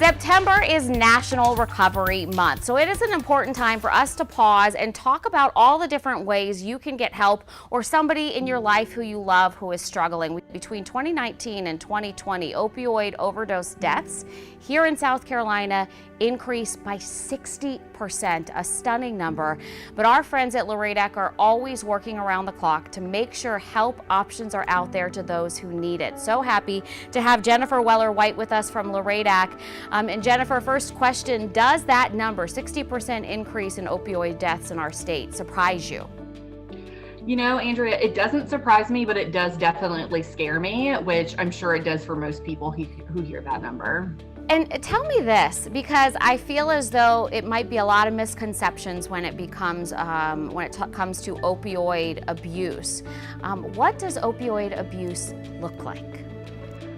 September is National Recovery Month, so it is an important time for us to pause and talk about all the different ways you can get help or somebody in your life who you love who is struggling. Between 2019 and 2020, opioid overdose deaths here in South Carolina increased by 60%, a stunning number. But our friends at LRADAC are always working around the clock to make sure help options are out there to those who need it. So happy to have Jenniffer Weller-White with us from LRADAC. And Jenniffer, first question, does that number, 60% increase in opioid deaths in our state, surprise you? You know, Andrea, it doesn't surprise me, but it does definitely scare me, which I'm sure it does for most people who hear that number. And tell me this, because I feel as though it might be a lot of misconceptions when it becomes, comes to opioid abuse. What does opioid abuse look like?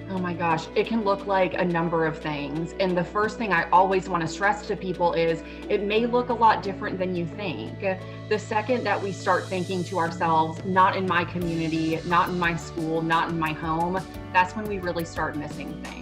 Oh my gosh, it can look like a number of things. And the first thing I always want to stress to people is it may look a lot different than you think. The second that we start thinking to ourselves, not in my community, not in my school, not in my home, that's when we really start missing things.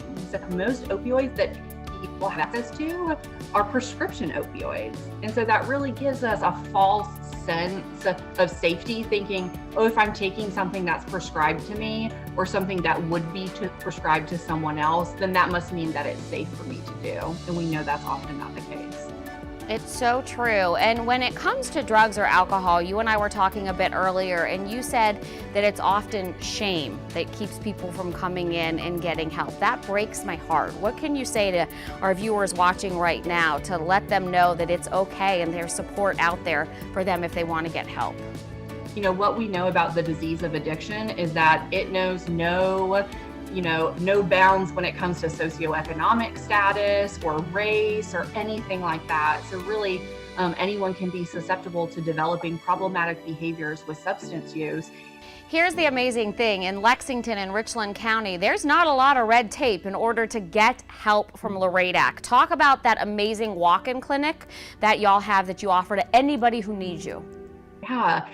Most opioids that people have access to are prescription opioids. And so that really gives us a false sense of safety, thinking, oh, if I'm taking something that's prescribed to me or something that would be prescribed to someone else, then that must mean that it's safe for me to do. And we know that's often not the case. It's so true. And when it comes to drugs or alcohol, you and I were talking a bit earlier, and you said that it's often shame that keeps people from coming in and getting help. That breaks my heart. What can you say to our viewers watching right now to let them know that it's okay and there's support out there for them if they want to get help? You know, what we know about the disease of addiction is that it knows no bounds when it comes to socioeconomic status or race or anything like that. So really, anyone can be susceptible to developing problematic behaviors with substance use. Here's the amazing thing. In Lexington and Richland County, there's not a lot of red tape in order to get help from LRADAC. Talk about that amazing walk-in clinic that y'all have that you offer to anybody who needs you. Yeah.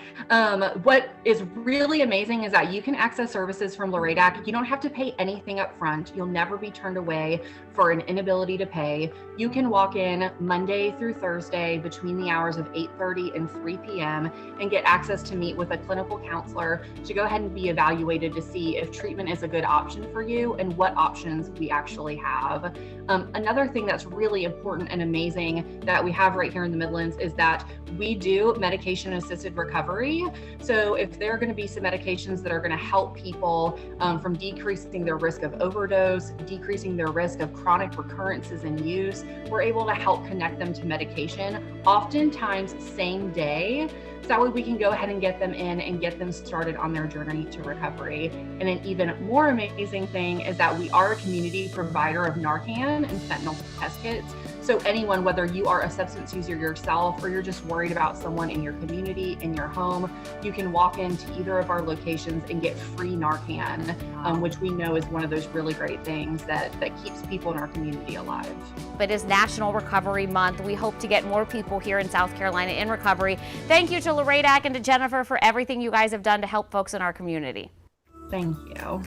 What is really amazing is that you can access services from LRADAC. You don't have to pay anything up front. You'll never be turned away for an inability to pay. You can walk in Monday through Thursday between the hours of 8:30 and 3 p.m. and get access to meet with a clinical counselor to go ahead and be evaluated to see if treatment is a good option for you and what options we actually have. Another thing that's really important and amazing that we have right here in the Midlands is that we do medication-assisted recovery. So if there are going to be some medications that are going to help people from decreasing their risk of overdose, decreasing their risk of chronic recurrences in use, we're able to help connect them to medication, oftentimes same day. So that way we can go ahead and get them in and get them started on their journey to recovery. And an even more amazing thing is that we are a community provider of Narcan and fentanyl test kits. So anyone, whether you are a substance user yourself or you're just worried about someone in your community, in your home, you can walk into either of our locations and get free Narcan, which we know is one of those really great things that keeps people in our community alive. It is National Recovery Month. We hope to get more people here in South Carolina in recovery. Thank you to LRADAC and to Jenniffer for everything you guys have done to help folks in our community. Thank you.